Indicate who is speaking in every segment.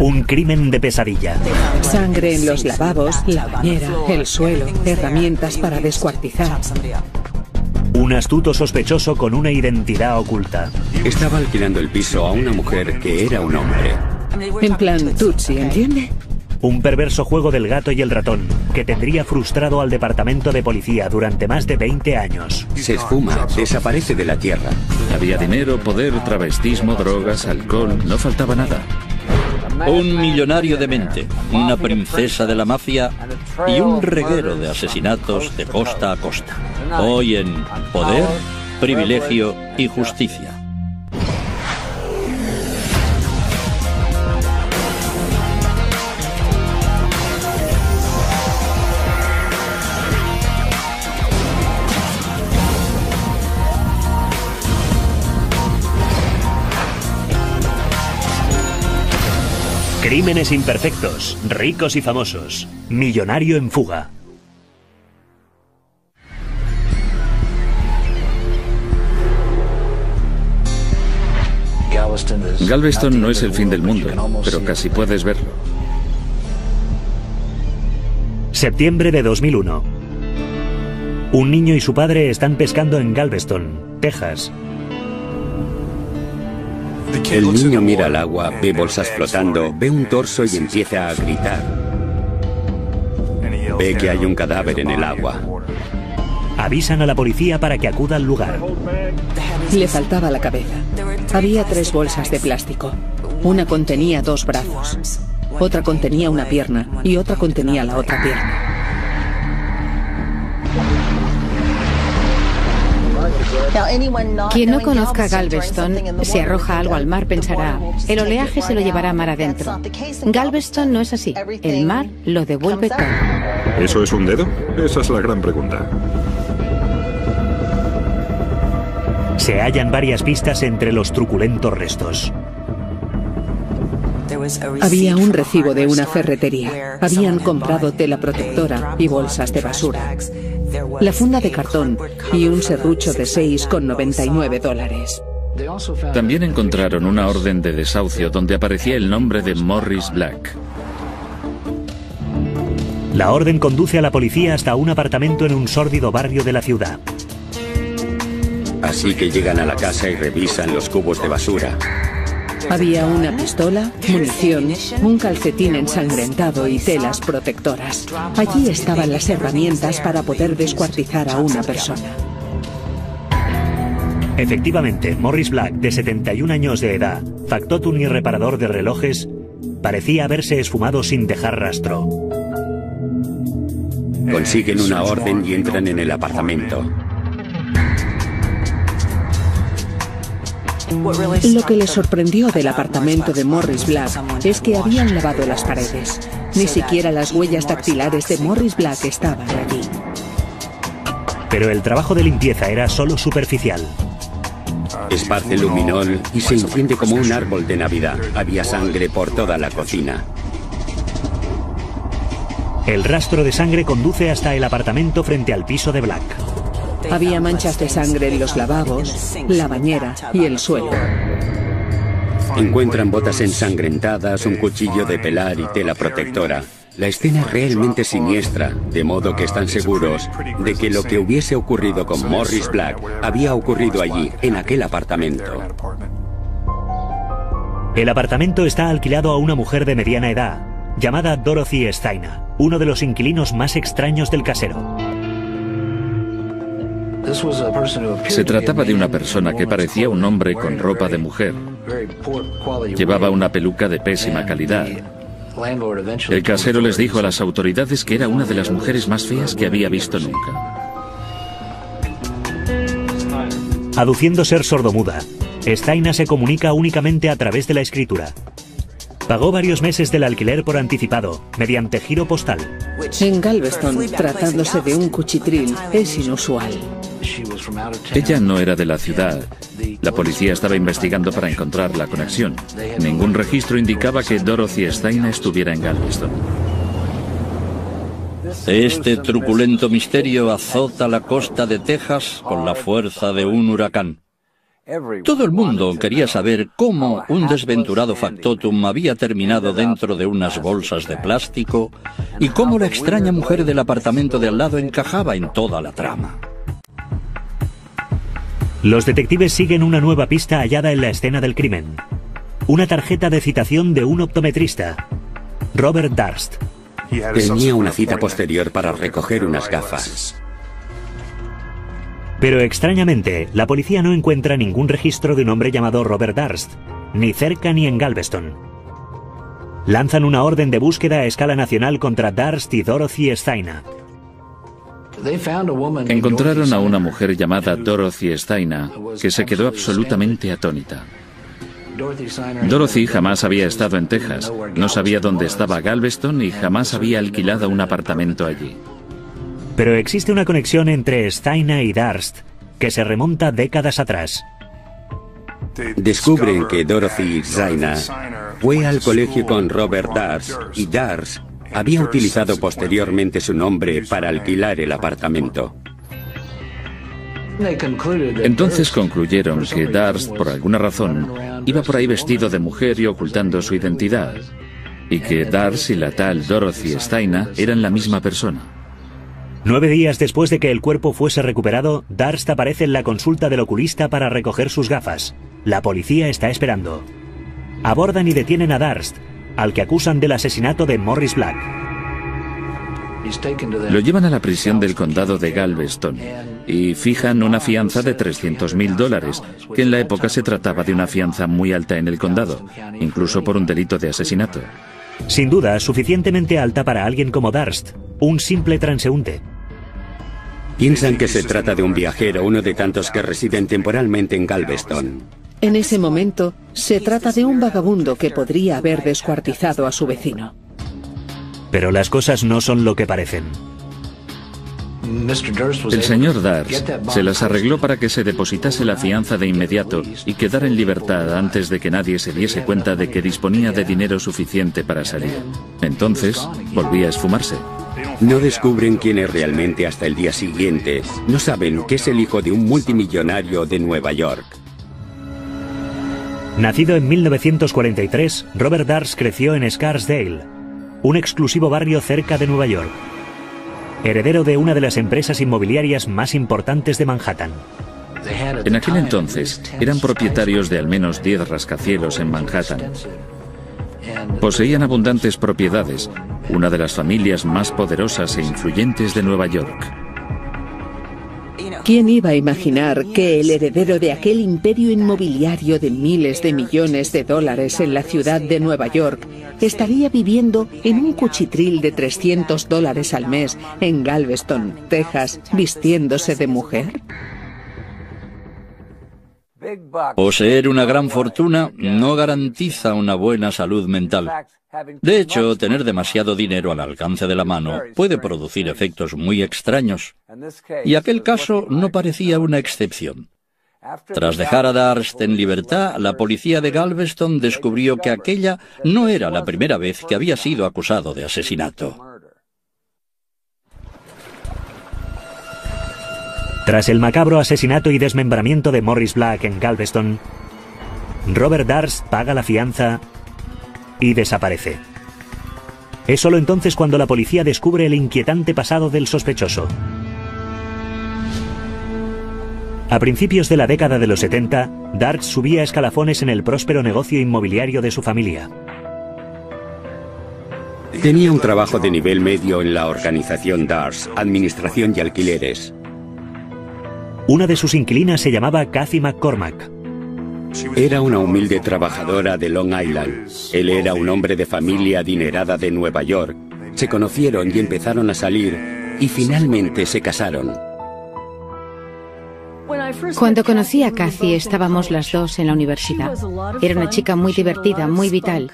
Speaker 1: Un crimen de pesadilla.
Speaker 2: Sangre en los lavabos, la bañera, el suelo, herramientas para descuartizar.
Speaker 1: Un astuto sospechoso con una identidad oculta.
Speaker 3: Estaba alquilando el piso a una mujer que era un hombre.
Speaker 2: En plan Tutsi, ¿entiende?
Speaker 1: Un perverso juego del gato y el ratón, que tendría frustrado al departamento de policía durante más de 20 años.
Speaker 3: Se esfuma, desaparece de la tierra.
Speaker 4: Había dinero, poder, travestismo, drogas, alcohol, no faltaba nada.
Speaker 5: Un millonario demente, una princesa de la mafia y un reguero de asesinatos de costa a costa. Hoy en Poder, Privilegio y Justicia.
Speaker 1: Crímenes imperfectos, ricos y famosos. Millonario en fuga.
Speaker 4: Galveston no es el fin del mundo, pero casi puedes verlo.
Speaker 1: Septiembre de 2001. Un niño y su padre están pescando en Galveston, Texas.
Speaker 3: El niño mira al agua, ve bolsas flotando, ve un torso y empieza a gritar. Ve que hay un cadáver en el agua.
Speaker 1: Avisan a la policía para que acuda al lugar.
Speaker 2: Le faltaba la cabeza. Había 3 bolsas de plástico. Una contenía 2 brazos, otra contenía una pierna y otra contenía la otra pierna.
Speaker 6: Quien no conozca Galveston, si arroja algo al mar pensará, el oleaje se lo llevará mar adentro. Galveston no es así. El mar lo devuelve todo.
Speaker 7: ¿Eso es un dedo? Esa es la gran pregunta.
Speaker 1: Se hallan varias pistas entre los truculentos restos.
Speaker 2: Había un recibo de una ferretería. Habían comprado tela protectora y bolsas de basura. La funda de cartón y un serrucho de $6,99.
Speaker 4: También encontraron una orden de desahucio donde aparecía el nombre de Morris Black.
Speaker 1: La orden conduce a la policía hasta un apartamento en un sórdido barrio de la ciudad.
Speaker 3: Así que llegan a la casa y revisan los cubos de basura.
Speaker 2: Había una pistola, munición, un calcetín ensangrentado y telas protectoras. Allí estaban las herramientas para poder descuartizar a una persona.
Speaker 1: Efectivamente, Morris Black, de 71 años de edad, factotum y reparador de relojes, parecía haberse esfumado sin dejar rastro.
Speaker 3: Consiguen una orden y entran en el apartamento.
Speaker 2: Lo que les sorprendió del apartamento de Morris Black es que habían lavado las paredes. Ni siquiera las huellas dactilares de Morris Black estaban allí.
Speaker 1: Pero el trabajo de limpieza era solo superficial.
Speaker 3: Esparce luminol y se enciende como un árbol de Navidad. Había sangre por toda la cocina.
Speaker 1: El rastro de sangre conduce hasta el apartamento frente al piso de Black.
Speaker 2: Había manchas de sangre en los lavabos, la bañera y el suelo.
Speaker 3: Encuentran botas ensangrentadas, un cuchillo de pelar y tela protectora. La escena es realmente siniestra, de modo que están seguros de que lo que hubiese ocurrido con Morris Black había ocurrido allí, en aquel apartamento.
Speaker 1: El apartamento está alquilado a una mujer de mediana edad, llamada Dorothy Steiner, uno de los inquilinos más extraños del casero.
Speaker 4: Se trataba de una persona que parecía un hombre con ropa de mujer. Llevaba una peluca de pésima calidad. El casero les dijo a las autoridades que era una de las mujeres más feas que había visto nunca.
Speaker 1: Aduciendo ser sordomuda, Steiner se comunica únicamente a través de la escritura. Pagó varios meses del alquiler por anticipado, mediante giro postal.
Speaker 2: En Galveston, tratándose de un cuchitril, es inusual.
Speaker 4: Ella no era de la ciudad. La policía estaba investigando para encontrar la conexión. Ningún registro indicaba que Dorothy Steiner estuviera en Galveston.
Speaker 5: Este truculento misterio azota la costa de Texas con la fuerza de un huracán. Todo el mundo quería saber cómo un desventurado factotum había terminado dentro de unas bolsas de plástico y cómo la extraña mujer del apartamento de al lado encajaba en toda la trama.
Speaker 1: Los detectives siguen una nueva pista hallada en la escena del crimen. Una tarjeta de citación de un optometrista, Robert Darst.
Speaker 3: Tenía una cita posterior para recoger unas gafas.
Speaker 1: Pero extrañamente, la policía no encuentra ningún registro de un hombre llamado Robert Darst, ni cerca ni en Galveston. Lanzan una orden de búsqueda a escala nacional contra Darst y Dorothy Steina.
Speaker 4: Encontraron a una mujer llamada Dorothy Steina, que se quedó absolutamente atónita. Dorothy jamás había estado en Texas, no sabía dónde estaba Galveston y jamás había alquilado un apartamento allí.
Speaker 1: Pero existe una conexión entre Steina y Darst que se remonta décadas atrás.
Speaker 3: Descubren que Dorothy Steina fue al colegio con Robert Darst y Darst había utilizado posteriormente su nombre para alquilar el apartamento.
Speaker 4: Entonces concluyeron que Darst, por alguna razón, iba por ahí vestido de mujer y ocultando su identidad, y que Darst y la tal Dorothy Steina eran la misma persona.
Speaker 1: 9 días después de que el cuerpo fuese recuperado, Darst aparece en la consulta del oculista para recoger sus gafas. La policía está esperando. Abordan y detienen a Darst, al que acusan del asesinato de Morris Black.
Speaker 4: Lo llevan a la prisión del condado de Galveston y fijan una fianza de $300.000, que en la época se trataba de una fianza muy alta en el condado, incluso por un delito de asesinato.
Speaker 1: Sin duda, suficientemente alta para alguien como Darst, un simple transeúnte.
Speaker 3: Piensan que se trata de un viajero, uno de tantos que residen temporalmente en Galveston.
Speaker 2: En ese momento, se trata de un vagabundo que podría haber descuartizado a su vecino.
Speaker 1: Pero las cosas no son lo que parecen.
Speaker 4: El señor Darst se las arregló para que se depositase la fianza de inmediato y quedara en libertad antes de que nadie se diese cuenta de que disponía de dinero suficiente para salir. Entonces, volvía a esfumarse.
Speaker 3: No descubren quién es realmente hasta el día siguiente. No saben que es el hijo de un multimillonario de Nueva York.
Speaker 1: Nacido en 1943, Robert Darst creció en Scarsdale, un exclusivo barrio cerca de Nueva York. Heredero de una de las empresas inmobiliarias más importantes de Manhattan.
Speaker 4: En aquel entonces, eran propietarios de al menos 10 rascacielos en Manhattan. Poseían abundantes propiedades, una de las familias más poderosas e influyentes de Nueva York.
Speaker 2: ¿Quién iba a imaginar que el heredero de aquel imperio inmobiliario de miles de millones de dólares en la ciudad de Nueva York estaría viviendo en un cuchitril de $300 al mes en Galveston, Texas, vistiéndose de mujer?
Speaker 5: Poseer una gran fortuna no garantiza una buena salud mental. De hecho, tener demasiado dinero al alcance de la mano puede producir efectos muy extraños. Y aquel caso no parecía una excepción. Tras dejar a Darst en libertad, la policía de Galveston descubrió que aquella no era la primera vez que había sido acusado de asesinato.
Speaker 1: Tras el macabro asesinato y desmembramiento de Morris Black en Galveston, Robert Darst paga la fianza y desaparece. Es solo entonces cuando la policía descubre el inquietante pasado del sospechoso. A principios de la década de los 70, Darst subía escalafones en el próspero negocio inmobiliario de su familia.
Speaker 3: Tenía un trabajo de nivel medio en la organización Darst, administración y alquileres.
Speaker 1: Una de sus inquilinas se llamaba Kathy McCormack.
Speaker 3: Era una humilde trabajadora de Long Island. Él era un hombre de familia adinerada de Nueva York. Se conocieron y empezaron a salir y finalmente se casaron.
Speaker 6: Cuando conocí a Kathy estábamos las dos en la universidad. Era una chica muy divertida, muy vital.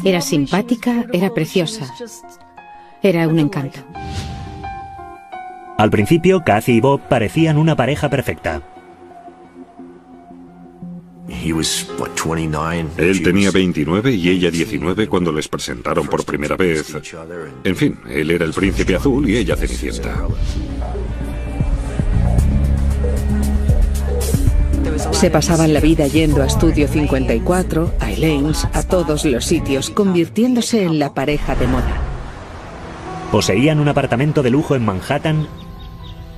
Speaker 6: Era simpática, era preciosa. Era un encanto.
Speaker 1: Al principio, Kathy y Bob parecían una pareja perfecta.
Speaker 7: Él tenía 29 y ella 19 cuando les presentaron por primera vez. En fin, él era el príncipe azul y ella Cenicienta.
Speaker 2: Se pasaban la vida yendo a Estudio 54, a Elaine's, a todos los sitios, convirtiéndose en la pareja de moda.
Speaker 1: Poseían un apartamento de lujo en Manhattan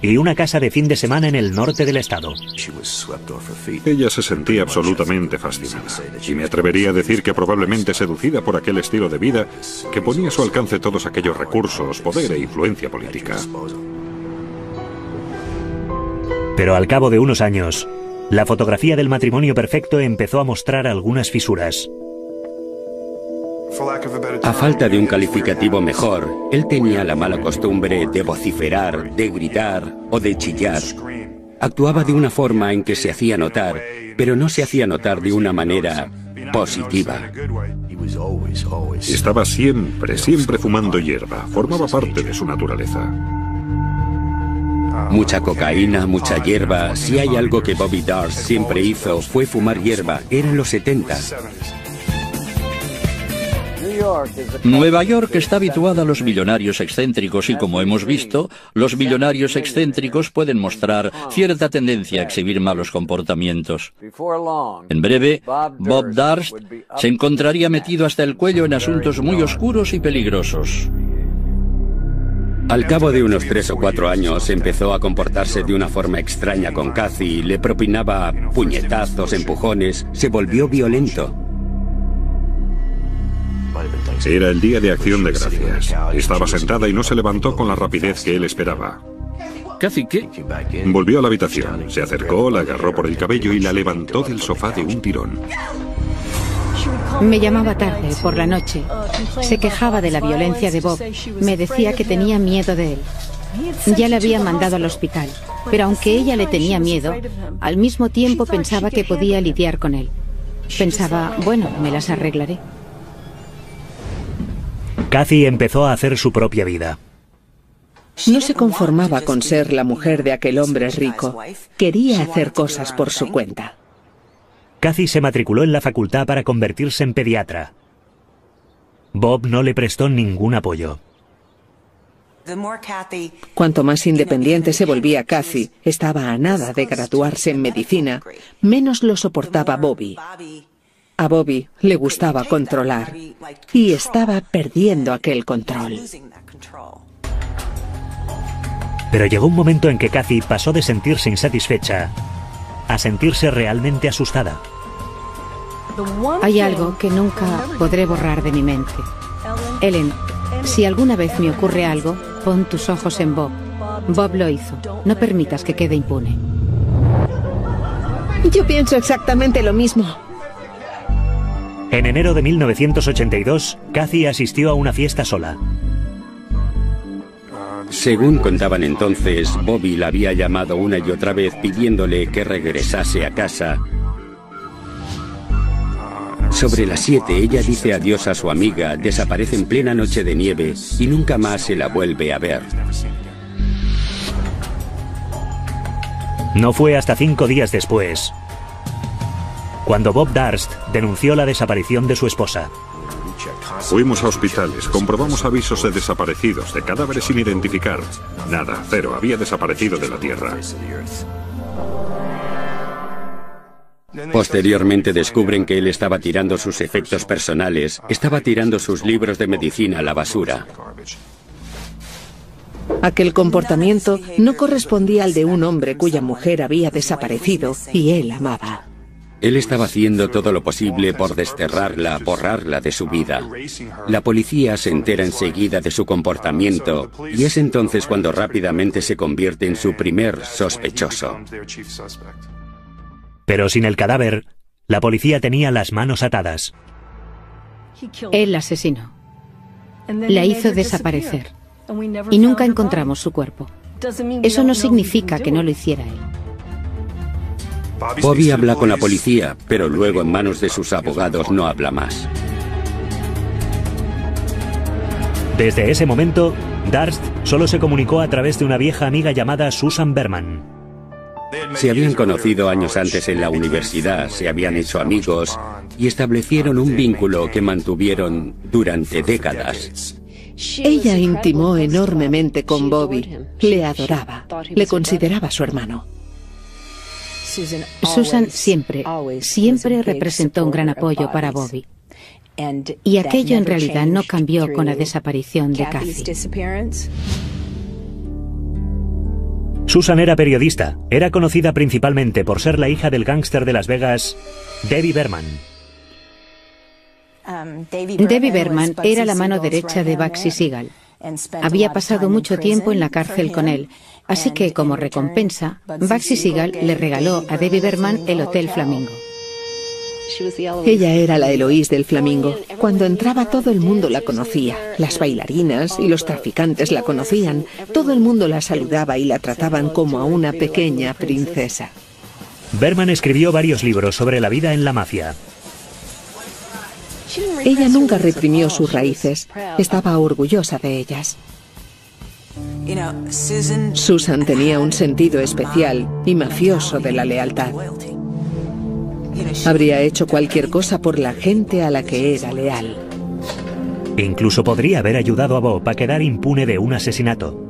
Speaker 1: y una casa de fin de semana en el norte del estado.
Speaker 7: Ella se sentía absolutamente fascinada, y me atrevería a decir que probablemente seducida por aquel estilo de vida que ponía a su alcance todos aquellos recursos, poder e influencia política.
Speaker 1: Pero al cabo de unos años, la fotografía del matrimonio perfecto empezó a mostrar algunas fisuras.
Speaker 3: A falta de un calificativo mejor, él tenía la mala costumbre de vociferar, de gritar o de chillar. Actuaba de una forma en que se hacía notar, pero no se hacía notar de una manera positiva.
Speaker 7: Estaba siempre fumando hierba. Formaba parte de su naturaleza.
Speaker 3: Mucha cocaína, mucha hierba. Si hay algo que Bobby Darst siempre hizo fue fumar hierba. Eran los 70.
Speaker 5: Nueva York está habituada a los millonarios excéntricos y, como hemos visto, los millonarios excéntricos pueden mostrar cierta tendencia a exhibir malos comportamientos. En breve, Bob Darst se encontraría metido hasta el cuello en asuntos muy oscuros y peligrosos.
Speaker 3: Al cabo de unos 3 o 4 años empezó a comportarse de una forma extraña con Kathy, le propinaba puñetazos, empujones, se volvió violento.
Speaker 7: Era el día de Acción de Gracias. Estaba sentada y no se levantó con la rapidez que él esperaba.
Speaker 4: Kathy, ¿qué?
Speaker 7: Volvió a la habitación, se acercó, la agarró por el cabello y la levantó del sofá de un tirón.
Speaker 6: Me llamaba tarde, por la noche. Se quejaba de la violencia de Bob. Me decía que tenía miedo de él. Ya le había mandado al hospital, pero aunque ella le tenía miedo, al mismo tiempo pensaba que podía lidiar con él. Pensaba, bueno, me las arreglaré.
Speaker 1: Kathy empezó a hacer su propia vida.
Speaker 2: No se conformaba con ser la mujer de aquel hombre rico. Quería hacer cosas por su cuenta.
Speaker 1: Kathy se matriculó en la facultad para convertirse en pediatra. Bob no le prestó ningún apoyo.
Speaker 2: Cuanto más independiente se volvía Kathy, estaba a nada de graduarse en medicina, menos lo soportaba Bobby. A Bobby le gustaba controlar y estaba perdiendo aquel control.
Speaker 1: Pero llegó un momento en que Kathy pasó de sentirse insatisfecha a sentirse realmente asustada.
Speaker 6: Hay algo que nunca podré borrar de mi mente. Ellen, si alguna vez me ocurre algo, pon tus ojos en Bob. Bob lo hizo. No permitas que quede impune.
Speaker 2: Yo pienso exactamente lo mismo.
Speaker 1: En enero de 1982, Kathy asistió a una fiesta sola.
Speaker 3: Según contaban entonces, Bobby la había llamado una y otra vez pidiéndole que regresase a casa. Sobre las 7 ella dice adiós a su amiga, desaparece en plena noche de nieve y nunca más se la vuelve a ver.
Speaker 1: No fue hasta 5 días después cuando Bob Darst denunció la desaparición de su esposa.
Speaker 7: Fuimos a hospitales, comprobamos avisos de desaparecidos, de cadáveres sin identificar. Nada, cero, había desaparecido de la tierra.
Speaker 3: Posteriormente descubren que él estaba tirando sus efectos personales, estaba tirando sus libros de medicina a la basura.
Speaker 2: Aquel comportamiento no correspondía al de un hombre cuya mujer había desaparecido y él amaba.
Speaker 3: Él estaba haciendo todo lo posible por desterrarla, borrarla de su vida. La policía se entera enseguida de su comportamiento y es entonces cuando rápidamente se convierte en su primer sospechoso.
Speaker 1: Pero sin el cadáver, la policía tenía las manos atadas.
Speaker 6: Él la asesinó. La hizo desaparecer. Y nunca encontramos su cuerpo. Eso no significa que no lo hiciera él.
Speaker 3: Bobby habla con la policía, pero luego en manos de sus abogados no habla más.
Speaker 1: Desde ese momento, Darst solo se comunicó a través de una vieja amiga llamada Susan Berman.
Speaker 3: Se habían conocido años antes en la universidad, se habían hecho amigos y establecieron un vínculo que mantuvieron durante décadas.
Speaker 2: Ella intimó enormemente con Bobby, le adoraba, le consideraba su hermano.
Speaker 6: Susan siempre representó un gran apoyo para Bobby. Y aquello en realidad no cambió con la desaparición de Kathy.
Speaker 1: Susan era periodista. Era conocida principalmente por ser la hija del gángster de Las Vegas, Debbie Berman.
Speaker 6: Debbie Berman era la mano derecha de Bugsy Siegel. Había pasado mucho tiempo en la cárcel con él, así que como recompensa, Bugsy Siegel le regaló a Debbie Berman el Hotel Flamingo.
Speaker 2: Ella era la Eloís del Flamingo. Cuando entraba todo el mundo la conocía. Las bailarinas y los traficantes la conocían. Todo el mundo la saludaba y la trataban como a una pequeña princesa.
Speaker 1: Berman escribió varios libros sobre la vida en la mafia.
Speaker 2: Ella nunca reprimió sus raíces. Estaba orgullosa de ellas. Susan tenía un sentido especial y mafioso de la lealtad. Habría hecho cualquier cosa por la gente a la que era leal.
Speaker 1: Incluso podría haber ayudado a Bob a quedar impune de un asesinato.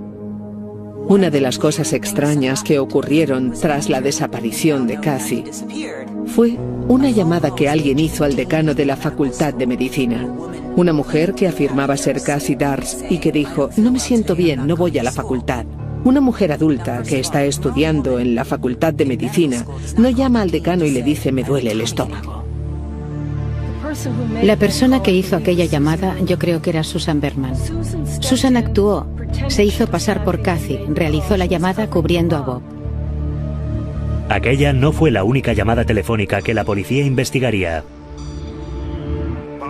Speaker 2: Una de las cosas extrañas que ocurrieron tras la desaparición de Kathy fue una llamada que alguien hizo al decano de la Facultad de Medicina. Una mujer que afirmaba ser Kathy Darst y que dijo: no me siento bien, no voy a la facultad. Una mujer adulta que está estudiando en la Facultad de Medicina no llama al decano y le dice: me duele el estómago.
Speaker 6: La persona que hizo aquella llamada yo creo que era Susan Berman. Susan actuó, se hizo pasar por Kathy, realizó la llamada cubriendo a Bob.
Speaker 1: Aquella no fue la única llamada telefónica que la policía investigaría.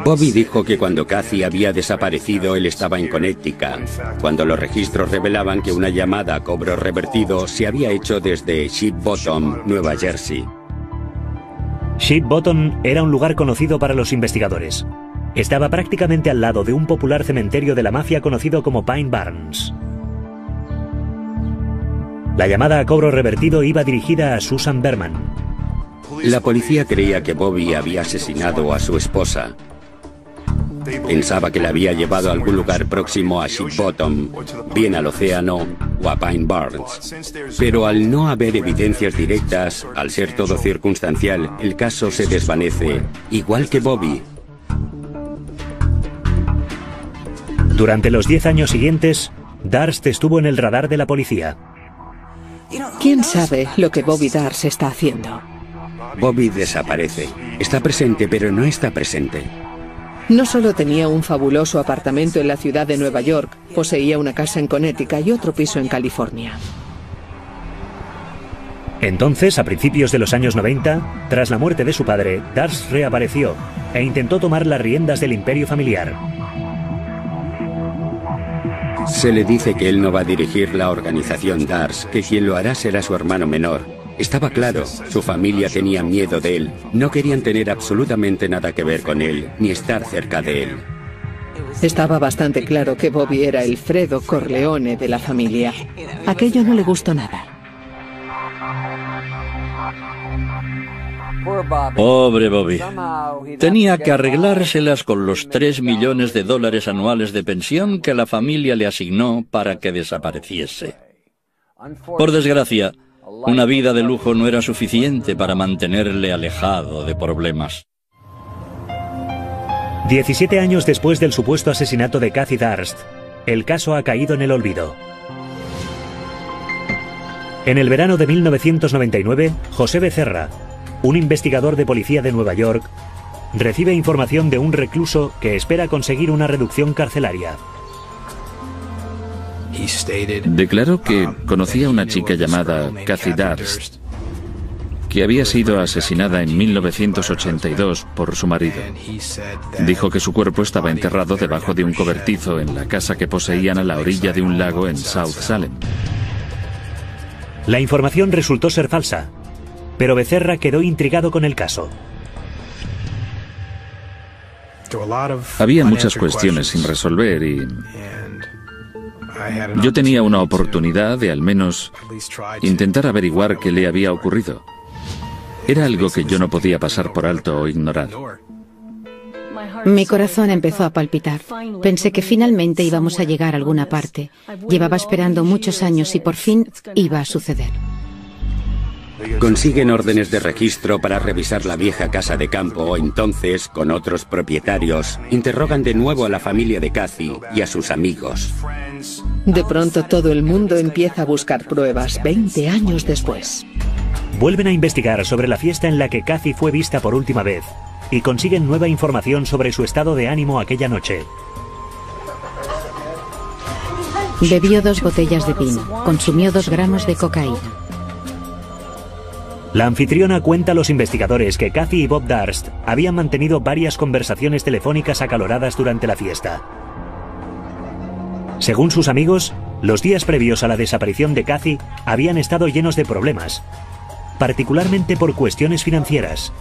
Speaker 3: Bobby dijo que cuando Kathy había desaparecido él estaba en Connecticut, cuando los registros revelaban que una llamada a cobro revertido se había hecho desde Ship Bottom, Nueva Jersey.
Speaker 1: Ship Bottom era un lugar conocido para los investigadores. Estaba prácticamente al lado de un popular cementerio de la mafia conocido como Pine Barns. La llamada a cobro revertido iba dirigida a Susan Berman.
Speaker 3: La policía creía que Bobby había asesinado a su esposa. Pensaba que la había llevado a algún lugar próximo a Ship Bottom, bien al océano o a Pine Barns. Pero al no haber evidencias directas, al ser todo circunstancial, el caso se desvanece, igual que Bobby.
Speaker 1: Durante los 10 años siguientes, Darst estuvo en el radar de la policía.
Speaker 2: ¿Quién sabe lo que Bobby Darst está haciendo?
Speaker 3: Bobby desaparece. Está presente, pero no está presente.
Speaker 2: No solo tenía un fabuloso apartamento en la ciudad de Nueva York, poseía una casa en Connecticut y otro piso en California.
Speaker 1: Entonces, a principios de los años 90, tras la muerte de su padre, Darst reapareció e intentó tomar las riendas del imperio familiar.
Speaker 3: Se le dice que él no va a dirigir la organización Darst, que quien lo hará será su hermano menor. Estaba claro, su familia tenía miedo de él, no querían tener absolutamente nada que ver con él, ni estar cerca de él.
Speaker 2: Estaba bastante claro que Bobby era el Fredo Corleone de la familia. Aquello no le gustó nada.
Speaker 5: Pobre Bobby. Tenía que arreglárselas con los $3 millones anuales de pensión que la familia le asignó para que desapareciese. Por desgracia, una vida de lujo no era suficiente para mantenerle alejado de problemas.
Speaker 1: 17 años después del supuesto asesinato de Kathy Darst, el caso ha caído en el olvido. En el verano de 1999, José Becerra, un investigador de policía de Nueva York, recibe información de un recluso que espera conseguir una reducción carcelaria.
Speaker 4: Declaró que conocía a una chica llamada Kathy Darst, que había sido asesinada en 1982 por su marido. Dijo que su cuerpo estaba enterrado debajo de un cobertizo en la casa que poseían a la orilla de un lago en South Salem.
Speaker 1: La información resultó ser falsa, pero Becerra quedó intrigado con el caso.
Speaker 4: Había muchas cuestiones sin resolver y yo tenía una oportunidad de al menos intentar averiguar qué le había ocurrido. Era algo que yo no podía pasar por alto o ignorar.
Speaker 6: Mi corazón empezó a palpitar. Pensé que finalmente íbamos a llegar a alguna parte. Llevaba esperando muchos años y por fin iba a suceder.
Speaker 3: Consiguen órdenes de registro para revisar la vieja casa de campo. Entonces, con otros propietarios, interrogan de nuevo a la familia de Kathy y a sus amigos.
Speaker 2: De pronto todo el mundo empieza a buscar pruebas 20 años después.
Speaker 1: Vuelven a investigar sobre la fiesta en la que Kathy fue vista por última vez y consiguen nueva información sobre su estado de ánimo aquella noche.
Speaker 6: Bebió 2 botellas de vino, consumió 2 gramos de cocaína.
Speaker 1: La anfitriona cuenta a los investigadores que Kathy y Bob Darst habían mantenido varias conversaciones telefónicas acaloradas durante la fiesta. Según sus amigos, los días previos a la desaparición de Kathy habían estado llenos de problemas, particularmente por cuestiones financieras.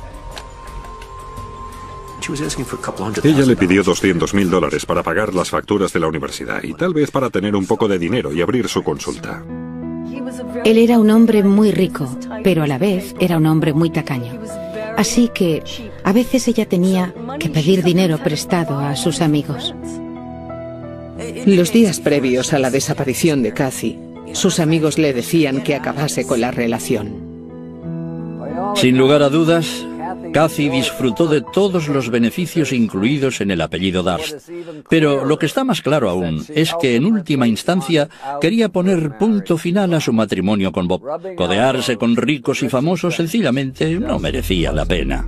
Speaker 7: Ella le pidió $200.000 para pagar las facturas de la universidad y tal vez para tener un poco de dinero y abrir su consulta.
Speaker 6: Él era un hombre muy rico, pero a la vez era un hombre muy tacaño. Así que a veces ella tenía que pedir dinero prestado a sus amigos.
Speaker 2: Los días previos a la desaparición de Kathy, sus amigos le decían que acabase con la relación.
Speaker 5: Sin lugar a dudas, Kathy disfrutó de todos los beneficios incluidos en el apellido Darst. Pero lo que está más claro aún es que en última instancia quería poner punto final a su matrimonio con Bob. Codearse con ricos y famosos sencillamente no merecía la pena.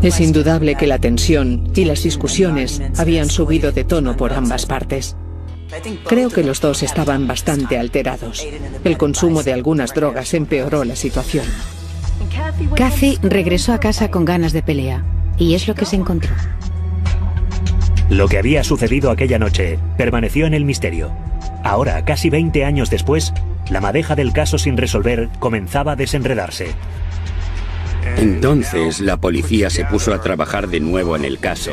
Speaker 2: Es indudable que la tensión y las discusiones habían subido de tono por ambas partes. Creo que los dos estaban bastante alterados. El consumo de algunas drogas empeoró la situación.
Speaker 6: Kathy regresó a casa con ganas de pelea, y es lo que se encontró.
Speaker 1: Lo que había sucedido aquella noche permaneció en el misterio. Ahora, casi 20 años después, la madeja del caso sin resolver comenzaba a desenredarse.
Speaker 3: Entonces, la policía se puso a trabajar de nuevo en el caso.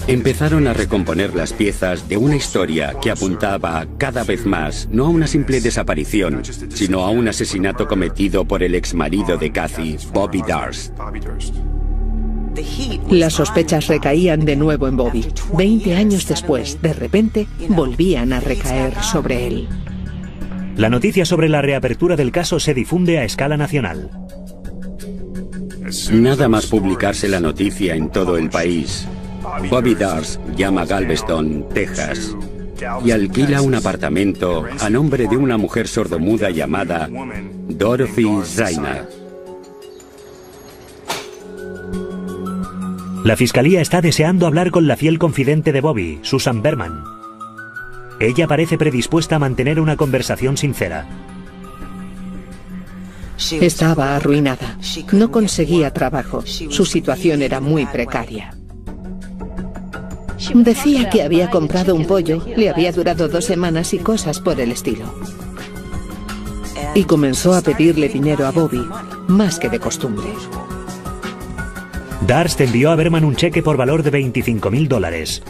Speaker 3: Empezaron a recomponer las piezas de una historia que apuntaba cada vez más no a una simple desaparición, sino a un asesinato cometido por el exmarido de Kathy, Bobby Darst.
Speaker 2: Las sospechas recaían de nuevo en Bobby. 20 años después, de repente, volvían a recaer sobre él.
Speaker 1: La noticia sobre la reapertura del caso se difunde a escala nacional.
Speaker 3: Nada más publicarse la noticia en todo el país, Bobby Darst llama a Galveston, Texas, y alquila un apartamento a nombre de una mujer sordomuda llamada Dorothy Zaina.
Speaker 1: La fiscalía está deseando hablar con la fiel confidente de Bobby, Susan Berman. Ella parece predispuesta a mantener una conversación sincera.
Speaker 2: Estaba arruinada. No conseguía trabajo. Su situación era muy precaria. Decía que había comprado un pollo, le había durado 2 semanas y cosas por el estilo. Y comenzó a pedirle dinero a Bobby, más que de costumbre.
Speaker 1: Darst envió a Berman un cheque por valor de $25.000.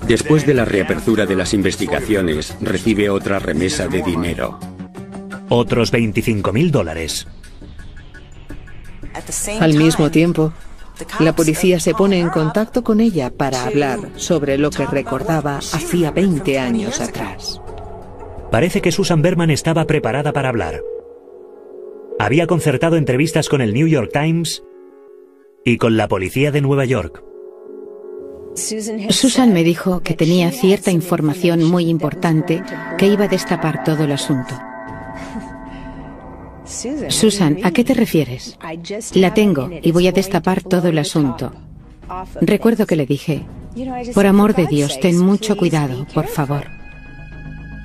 Speaker 3: Después de la reapertura de las investigaciones, recibe otra remesa de dinero.
Speaker 1: Otros $25.000.
Speaker 2: Al mismo tiempo, la policía se pone en contacto con ella para hablar sobre lo que recordaba hacía 20 años atrás.
Speaker 1: Parece que Susan Berman estaba preparada para hablar. Había concertado entrevistas con el New York Times y con la policía de Nueva York.
Speaker 6: Susan me dijo que tenía cierta información muy importante que iba a destapar todo el asunto. Susan, ¿a qué te refieres? La tengo y voy a destapar todo el asunto. Recuerdo que le dije, por amor de Dios, ten mucho cuidado, por favor.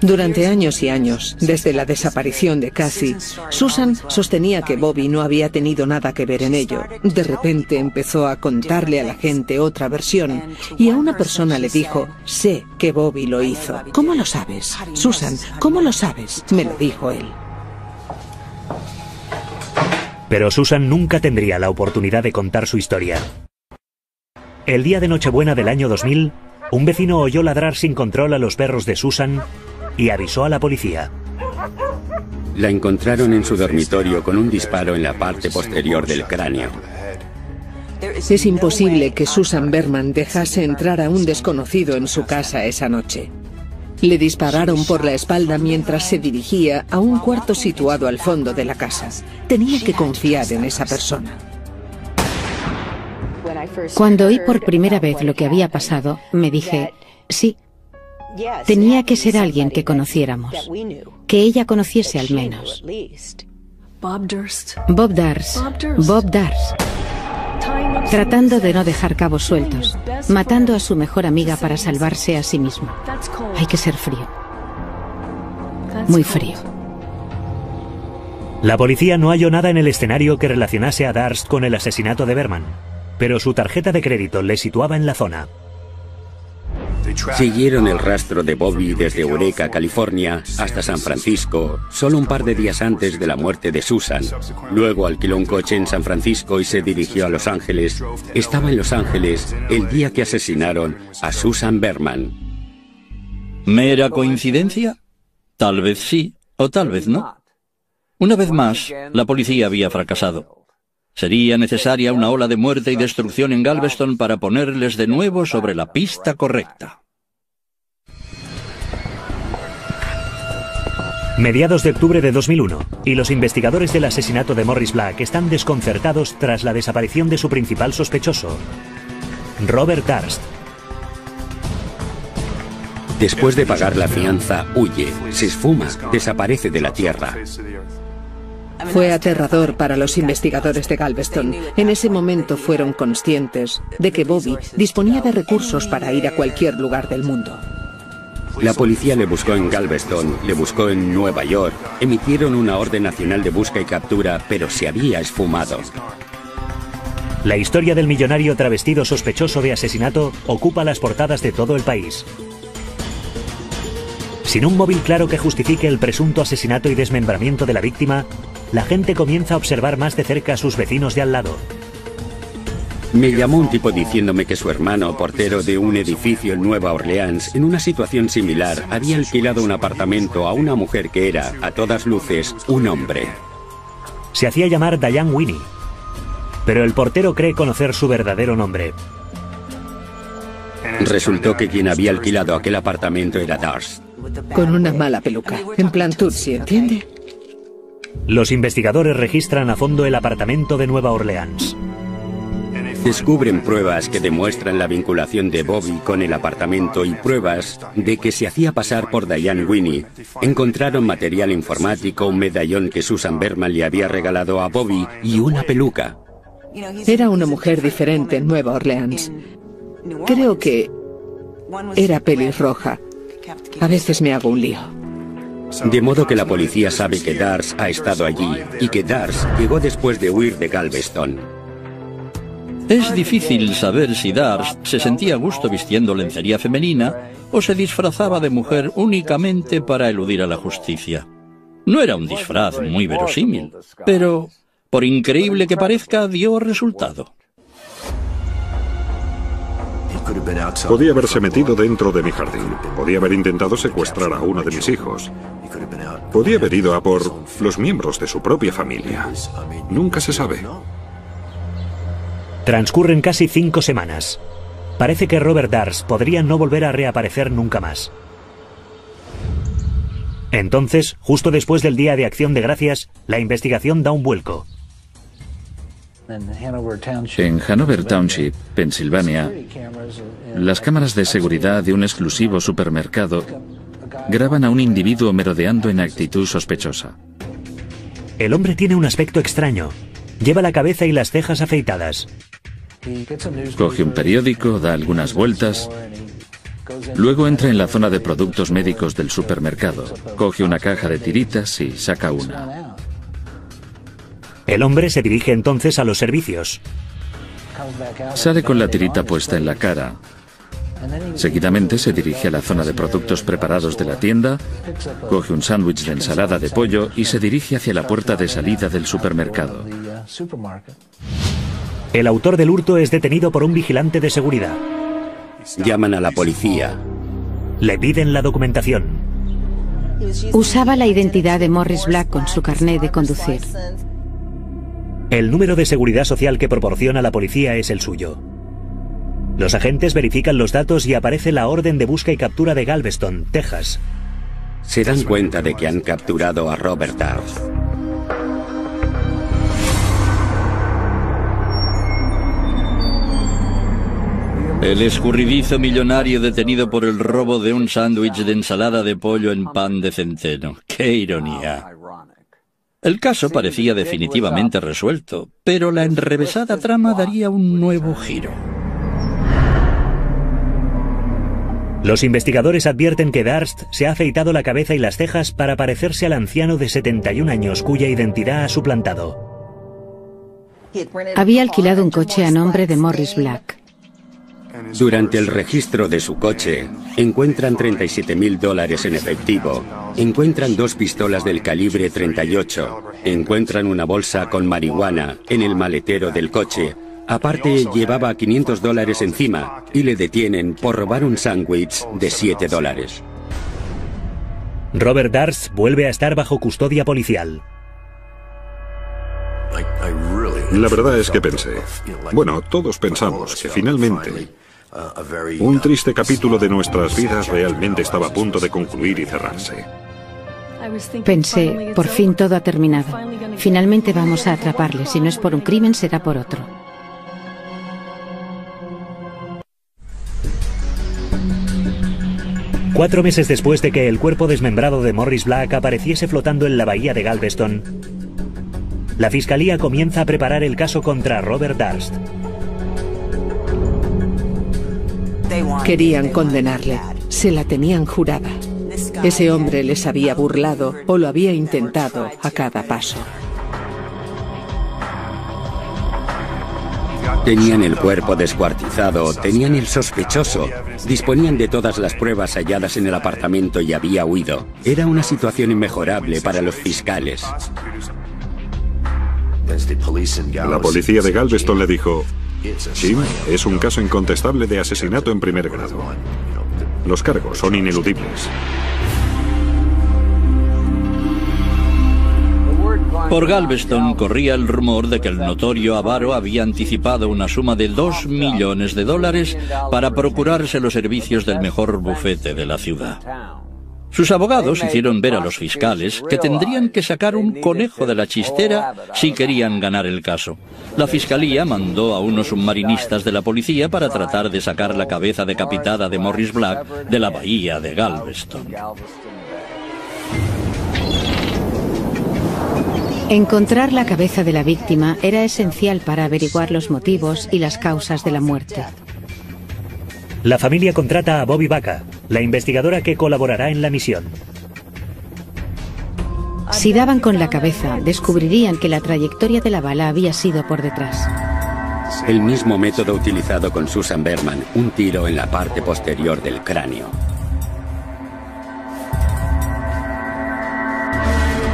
Speaker 2: Durante años y años, desde la desaparición de Kathy, Susan sostenía que Bobby no había tenido nada que ver en ello. De repente empezó a contarle a la gente otra versión y a una persona le dijo, sé que Bobby lo hizo. ¿Cómo lo sabes? Susan, ¿cómo lo sabes? Me lo dijo él.
Speaker 1: Pero Susan nunca tendría la oportunidad de contar su historia. El día de Nochebuena del año 2000, un vecino oyó ladrar sin control a los perros de Susan y avisó a la policía.
Speaker 3: La encontraron en su dormitorio con un disparo en la parte posterior del cráneo.
Speaker 2: Es imposible que Susan Berman dejase entrar a un desconocido en su casa esa noche. Le dispararon por la espalda mientras se dirigía a un cuarto situado al fondo de la casa. Tenía que confiar en esa persona.
Speaker 6: Cuando oí por primera vez lo que había pasado, me dije, sí, tenía que ser alguien que conociéramos, que ella conociese al menos. Bob Durst. Tratando de no dejar cabos sueltos, matando a su mejor amiga para salvarse a sí mismo. Hay que ser frío. Muy frío.
Speaker 1: La policía no halló nada en el escenario que relacionase a Durst con el asesinato de Berman, pero su tarjeta de crédito le situaba en la zona.
Speaker 3: Siguieron el rastro de Bobby desde Eureka, California, hasta San Francisco, solo un par de días antes de la muerte de Susan. Luego alquiló un coche en San Francisco y se dirigió a Los Ángeles. Estaba en Los Ángeles el día que asesinaron a Susan Berman.
Speaker 5: ¿Mera coincidencia? Tal vez sí, o tal vez no. Una vez más, la policía había fracasado. Sería necesaria una ola de muerte y destrucción en Galveston para ponerles de nuevo sobre la pista correcta.
Speaker 1: Mediados de octubre de 2001, y los investigadores del asesinato de Morris Black están desconcertados tras la desaparición de su principal sospechoso, Robert Durst.
Speaker 3: Después de pagar la fianza, huye, se esfuma, desaparece de la tierra.
Speaker 2: Fue aterrador para los investigadores de Galveston. En ese momento fueron conscientes de que Bobby disponía de recursos para ir a cualquier lugar del mundo.
Speaker 3: La policía le buscó en Galveston, le buscó en Nueva York, emitieron una orden nacional de busca y captura, pero se había esfumado.
Speaker 1: La historia del millonario travestido sospechoso de asesinato ocupa las portadas de todo el país. Sin un móvil claro que justifique el presunto asesinato y desmembramiento de la víctima, la gente comienza a observar más de cerca a sus vecinos de al lado.
Speaker 3: Me llamó un tipo diciéndome que su hermano, portero de un edificio en Nueva Orleans, en una situación similar, había alquilado un apartamento a una mujer que era, a todas luces, un hombre.
Speaker 1: Se hacía llamar Diane Winnie, pero el portero cree conocer su verdadero nombre.
Speaker 3: Resultó que quien había alquilado aquel apartamento era Durst.
Speaker 2: Con una mala peluca, en plan Tutsi, ¿entiende?
Speaker 1: Los investigadores registran a fondo el apartamento de Nueva Orleans.
Speaker 3: Descubren pruebas que demuestran la vinculación de Bobby con el apartamento y pruebas de que se hacía pasar por Diane Winnie. Encontraron material informático, un medallón que Susan Berman le había regalado a Bobby y una peluca.
Speaker 2: Era una mujer diferente en Nueva Orleans. Creo que era pelirroja. A veces me hago un lío.
Speaker 3: De modo que la policía sabe que Durst ha estado allí y que Durst llegó después de huir de Galveston.
Speaker 5: Es difícil saber si Durst se sentía a gusto vistiendo lencería femenina o se disfrazaba de mujer únicamente para eludir a la justicia. No era un disfraz muy verosímil, pero, por increíble que parezca, dio resultado.
Speaker 7: Podía haberse metido dentro de mi jardín. Podía haber intentado secuestrar a uno de mis hijos. Podía haber ido a por los miembros de su propia familia. Nunca se sabe.
Speaker 1: Transcurren casi 5 semanas. Parece que Robert Durst podría no volver a reaparecer nunca más. Entonces, justo después del Día de Acción de Gracias, la investigación da un vuelco.
Speaker 4: En Hanover Township, Pensilvania, las cámaras de seguridad de un exclusivo supermercado graban a un individuo merodeando en actitud sospechosa.
Speaker 1: El hombre tiene un aspecto extraño. Lleva la cabeza y las cejas afeitadas.
Speaker 4: Coge un periódico, da algunas vueltas. Luego entra en la zona de productos médicos del supermercado. Coge una caja de tiritas y saca una.
Speaker 1: El hombre se dirige entonces a los servicios.
Speaker 4: Sale con la tirita puesta en la cara. Seguidamente se dirige a la zona de productos preparados de la tienda, coge un sándwich de ensalada de pollo y se dirige hacia la puerta de salida del supermercado.
Speaker 1: El autor del hurto es detenido por un vigilante de seguridad.
Speaker 3: Llaman a la policía.
Speaker 1: Le piden la documentación.
Speaker 6: Usaba la identidad de Morris Black con su carnet de conducir.
Speaker 1: El número de seguridad social que proporciona la policía es el suyo. Los agentes verifican los datos y aparece la orden de busca y captura de Galveston, Texas.
Speaker 3: Se dan cuenta de que han capturado a Robert Darst.
Speaker 5: El escurridizo millonario detenido por el robo de un sándwich de ensalada de pollo en pan de centeno. ¡Qué ironía! El caso parecía definitivamente resuelto, pero la enrevesada trama daría un nuevo giro.
Speaker 1: Los investigadores advierten que Darst se ha afeitado la cabeza y las cejas para parecerse al anciano de 71 años cuya identidad ha suplantado.
Speaker 6: Había alquilado un coche a nombre de Morris Black.
Speaker 3: Durante el registro de su coche, encuentran $37.000 en efectivo, encuentran 2 pistolas del calibre 38, encuentran una bolsa con marihuana en el maletero del coche. Aparte, llevaba $500 encima y le detienen por robar un sándwich de $7.
Speaker 1: Robert Darst vuelve a estar bajo custodia policial.
Speaker 7: La verdad es que pensé, bueno, todos pensamos que finalmente un triste capítulo de nuestras vidas realmente estaba a punto de concluir y cerrarse.
Speaker 6: Pensé, por fin todo ha terminado. Finalmente vamos a atraparle. Si no es por un crimen, será por otro.
Speaker 1: Cuatro meses después de que el cuerpo desmembrado de Morris Black apareciese flotando en la bahía de Galveston, la fiscalía comienza a preparar el caso contra Robert Darst.
Speaker 2: Querían condenarle. Se la tenían jurada. Ese hombre les había burlado o lo había intentado a cada paso.
Speaker 3: Tenían el cuerpo descuartizado, tenían el sospechoso, disponían de todas las pruebas halladas en el apartamento y había huido. Era una situación inmejorable para los fiscales.
Speaker 7: La policía de Galveston le dijo: Jim, es un caso incontestable de asesinato en primer grado. Los cargos son ineludibles.
Speaker 5: Por Galveston corría el rumor de que el notorio avaro había anticipado una suma de $2 millones para procurarse los servicios del mejor bufete de la ciudad. Sus abogados hicieron ver a los fiscales que tendrían que sacar un conejo de la chistera si querían ganar el caso. La fiscalía mandó a unos submarinistas de la policía para tratar de sacar la cabeza decapitada de Morris Black de la bahía de Galveston.
Speaker 6: Encontrar la cabeza de la víctima era esencial para averiguar los motivos y las causas de la muerte.
Speaker 1: La familia contrata a Bobby Baca, la investigadora que colaborará en la misión.
Speaker 6: Si daban con la cabeza, descubrirían que la trayectoria de la bala había sido por detrás.
Speaker 3: El mismo método utilizado con Susan Berman, un tiro en la parte posterior del cráneo.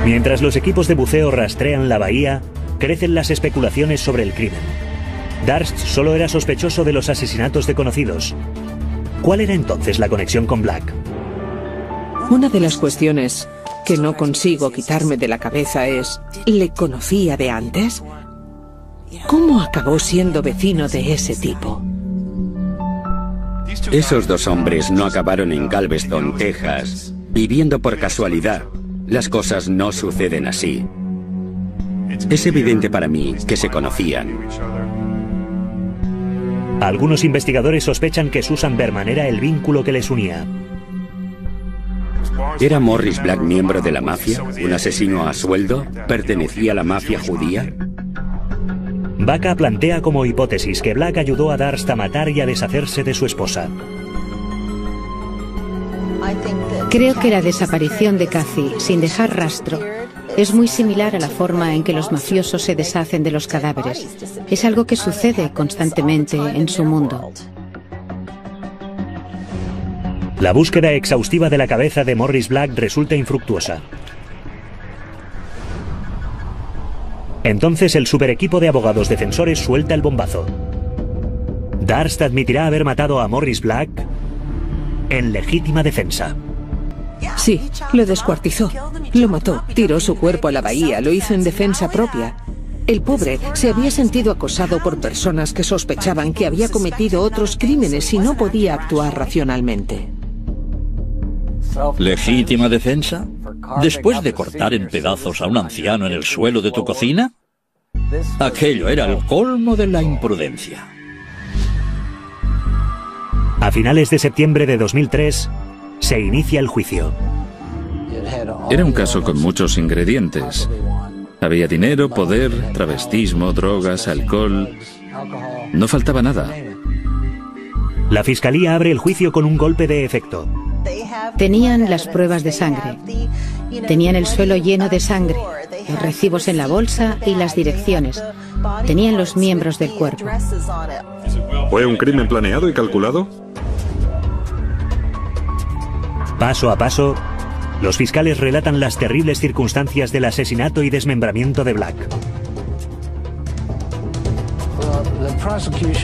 Speaker 1: Mientras los equipos de buceo rastrean la bahía, crecen las especulaciones sobre el crimen. Darst solo era sospechoso de los asesinatos de conocidos. ¿Cuál era entonces la conexión con Black?
Speaker 2: Una de las cuestiones que no consigo quitarme de la cabeza es: ¿le conocía de antes? ¿Cómo acabó siendo vecino de ese tipo?
Speaker 3: Esos dos hombres no acabaron en Galveston, Texas, viviendo por casualidad. Las cosas no suceden así. Es evidente para mí que se conocían.
Speaker 1: Algunos investigadores sospechan que Susan Berman era el vínculo que les unía.
Speaker 3: ¿Era Morris Black miembro de la mafia? ¿Un asesino a sueldo? ¿Pertenecía a la mafia judía?
Speaker 1: Baca plantea como hipótesis que Black ayudó a Darst a matar y a deshacerse de su esposa.
Speaker 6: Creo que la desaparición de Kathy, sin dejar rastro, es muy similar a la forma en que los mafiosos se deshacen de los cadáveres. Es algo que sucede constantemente en su mundo.
Speaker 1: La búsqueda exhaustiva de la cabeza de Morris Black resulta infructuosa. Entonces el superequipo de abogados defensores suelta el bombazo. Darst admitirá haber matado a Morris Black en legítima defensa.
Speaker 2: Sí, lo descuartizó, lo mató, tiró su cuerpo a la bahía, lo hizo en defensa propia. El pobre se había sentido acosado por personas que sospechaban que había cometido otros crímenes y no podía actuar racionalmente.
Speaker 5: ¿Legítima defensa? ¿Después de cortar en pedazos a un anciano en el suelo de tu cocina? Aquello era el colmo de la imprudencia.
Speaker 1: A finales de septiembre de 2003, se inicia el juicio.
Speaker 4: Era un caso con muchos ingredientes. Había dinero, poder, travestismo, drogas, alcohol. No faltaba nada.
Speaker 1: La fiscalía abre el juicio con un golpe de efecto.
Speaker 6: Tenían las pruebas de sangre. Tenían el suelo lleno de sangre, los recibos en la bolsa y las direcciones. Tenían los miembros del cuerpo.
Speaker 7: ¿Fue un crimen planeado y calculado?
Speaker 1: Paso a paso, los fiscales relatan las terribles circunstancias del asesinato y desmembramiento de Black.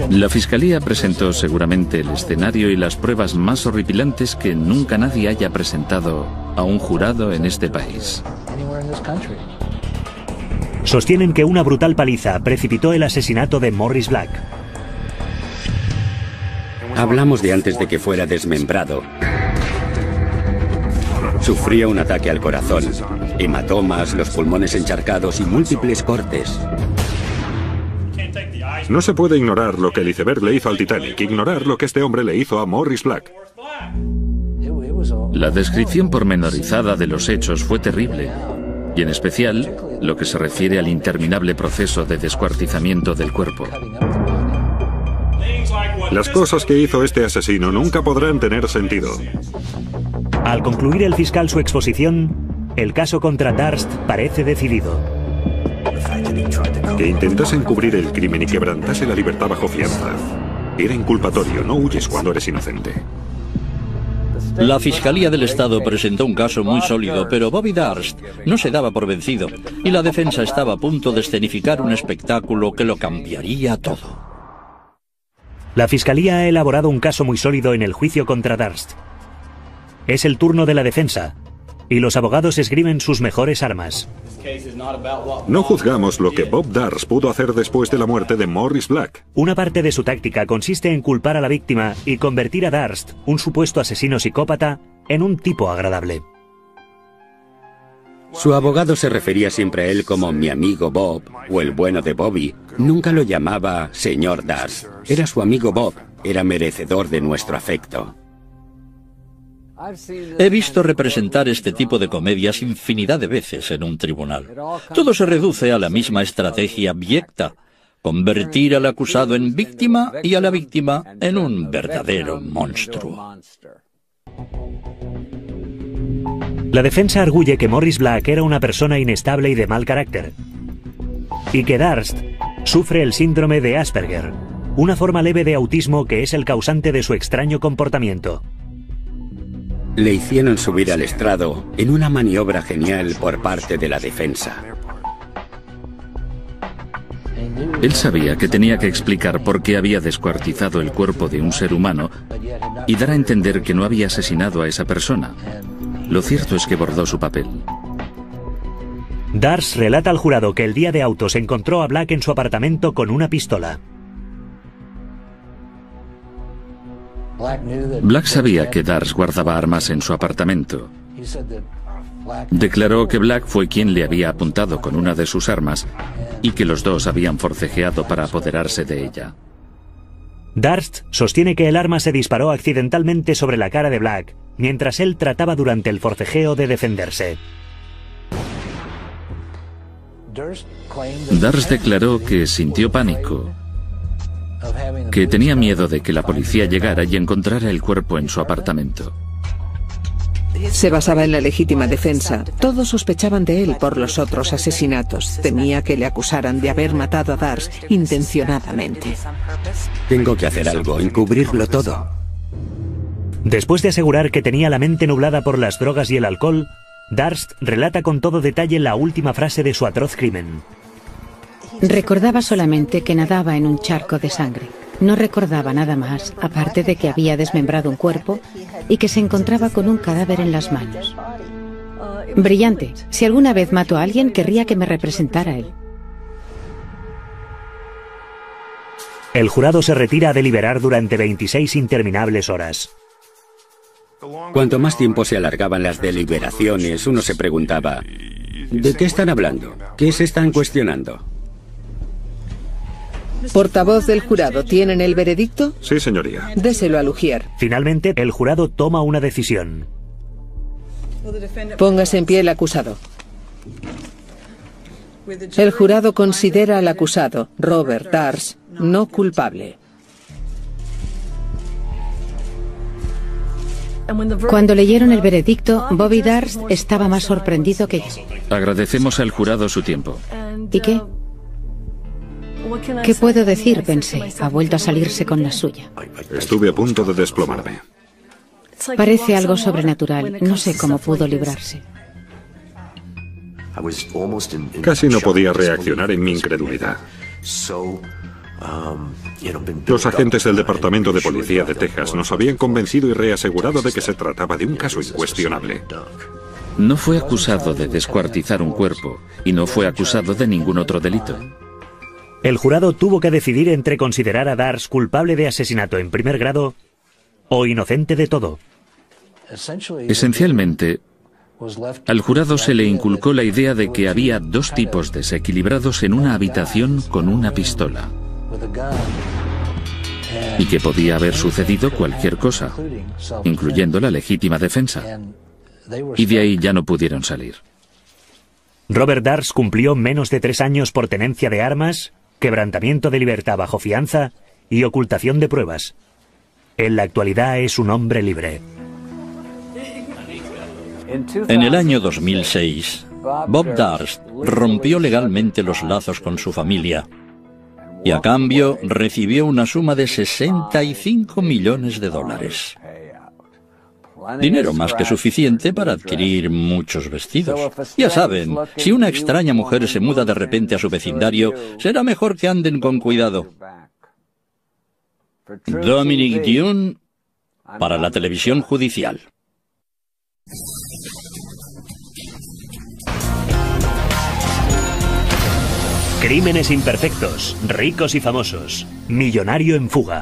Speaker 4: La fiscalía presentó seguramente el escenario y las pruebas más horripilantes que nunca nadie haya presentado a un jurado en este país.
Speaker 1: Sostienen que una brutal paliza precipitó el asesinato de Morris Black.
Speaker 3: Hablamos de antes de que fuera desmembrado. Sufría un ataque al corazón, hematomas, los pulmones encharcados y múltiples cortes.
Speaker 7: No se puede ignorar lo que el iceberg le hizo al Titanic, ignorar lo que este hombre le hizo a Morris Black.
Speaker 4: La descripción pormenorizada de los hechos fue terrible, y en especial lo que se refiere al interminable proceso de descuartizamiento del cuerpo.
Speaker 7: Las cosas que hizo este asesino nunca podrán tener sentido.
Speaker 1: Al concluir el fiscal su exposición, el caso contra Darst parece decidido.
Speaker 7: Que intentase encubrir el crimen y quebrantase la libertad bajo fianza. Era inculpatorio, no huyes cuando eres inocente.
Speaker 5: La Fiscalía del Estado presentó un caso muy sólido, pero Bobby Darst no se daba por vencido y la defensa estaba a punto de escenificar un espectáculo que lo cambiaría todo.
Speaker 1: La fiscalía ha elaborado un caso muy sólido en el juicio contra Darst. Es el turno de la defensa, y los abogados esgrimen sus mejores armas.
Speaker 7: No juzgamos lo que Bob Darst pudo hacer después de la muerte de Morris Black.
Speaker 1: Una parte de su táctica consiste en culpar a la víctima y convertir a Darst, un supuesto asesino psicópata, en un tipo agradable.
Speaker 3: Su abogado se refería siempre a él como mi amigo Bob o el bueno de Bobby. Nunca lo llamaba señor Darst. Era su amigo Bob. Era merecedor de nuestro afecto.
Speaker 5: He visto representar este tipo de comedias infinidad de veces en un tribunal. Todo se reduce a la misma estrategia abyecta: convertir al acusado en víctima y a la víctima en un verdadero monstruo.
Speaker 1: La defensa arguye que Morris Black era una persona inestable y de mal carácter, y que Darst sufre el síndrome de Asperger, una forma leve de autismo que es el causante de su extraño comportamiento.
Speaker 3: Le hicieron subir al estrado en una maniobra genial por parte de la defensa.
Speaker 4: Él sabía que tenía que explicar por qué había descuartizado el cuerpo de un ser humano y dar a entender que no había asesinado a esa persona. Lo cierto es que bordó su papel.
Speaker 1: Darst relata al jurado que el día de autos encontró a Black en su apartamento con una pistola.
Speaker 4: Black sabía que Darst guardaba armas en su apartamento. Declaró que Black fue quien le había apuntado con una de sus armas y que los dos habían forcejeado para apoderarse de ella.
Speaker 1: Darst sostiene que el arma se disparó accidentalmente sobre la cara de Black, mientras él trataba durante el forcejeo de defenderse.
Speaker 4: Darst declaró que sintió pánico, que tenía miedo de que la policía llegara y encontrara el cuerpo en su apartamento.
Speaker 2: Se basaba en la legítima defensa. Todos sospechaban de él por los otros asesinatos. Temía que le acusaran de haber matado a Darst intencionadamente.
Speaker 3: Tengo que hacer algo, encubrirlo todo.
Speaker 1: Después de asegurar que tenía la mente nublada por las drogas y el alcohol, Darst relata con todo detalle la última frase de su atroz crimen.
Speaker 6: Recordaba solamente que nadaba en un charco de sangre. No recordaba nada más, aparte de que había desmembrado un cuerpo y que se encontraba con un cadáver en las manos. Brillante. Si alguna vez mato a alguien, querría que me representara él.
Speaker 1: El jurado se retira a deliberar durante 26 interminables horas.
Speaker 3: Cuanto más tiempo se alargaban las deliberaciones, uno se preguntaba, ¿de qué están hablando? ¿Qué se están cuestionando?
Speaker 2: Portavoz del jurado, ¿tienen el veredicto?
Speaker 7: Sí, señoría.
Speaker 2: Déselo a Lugier.
Speaker 1: Finalmente, el jurado toma una decisión.
Speaker 2: Póngase en pie el acusado. El jurado considera al acusado, Robert Darst, no culpable.
Speaker 6: Cuando leyeron el veredicto, Bobby Darst estaba más sorprendido que yo.
Speaker 4: Agradecemos al jurado su tiempo.
Speaker 6: ¿Y qué? ¿Qué puedo decir? Pensé. Ha vuelto a salirse con la suya.
Speaker 7: Estuve a punto de desplomarme.
Speaker 6: Parece algo sobrenatural. No sé cómo pudo librarse.
Speaker 7: Casi no podía reaccionar en mi incredulidad. Los agentes del Departamento de Policía de Texas nos habían convencido y reasegurado de que se trataba de un caso incuestionable.
Speaker 4: No fue acusado de descuartizar un cuerpo y no fue acusado de ningún otro delito.
Speaker 1: El jurado tuvo que decidir entre considerar a Darst culpable de asesinato en primer grado o inocente de todo.
Speaker 4: Esencialmente, al jurado se le inculcó la idea de que había dos tipos desequilibrados en una habitación con una pistola y que podía haber sucedido cualquier cosa, incluyendo la legítima defensa. Y de ahí ya no pudieron salir.
Speaker 1: Robert Darst cumplió menos de 3 años por tenencia de armas, quebrantamiento de libertad bajo fianza y ocultación de pruebas. En la actualidad es un hombre libre.
Speaker 5: En el año 2006, Bob Darst rompió legalmente los lazos con su familia y a cambio recibió una suma de $65 millones. Dinero más que suficiente para adquirir muchos vestidos. Ya saben, si una extraña mujer se muda de repente a su vecindario, será mejor que anden con cuidado. Dominic Dune para la televisión judicial.
Speaker 1: Crímenes imperfectos, ricos y famosos, millonario en fuga.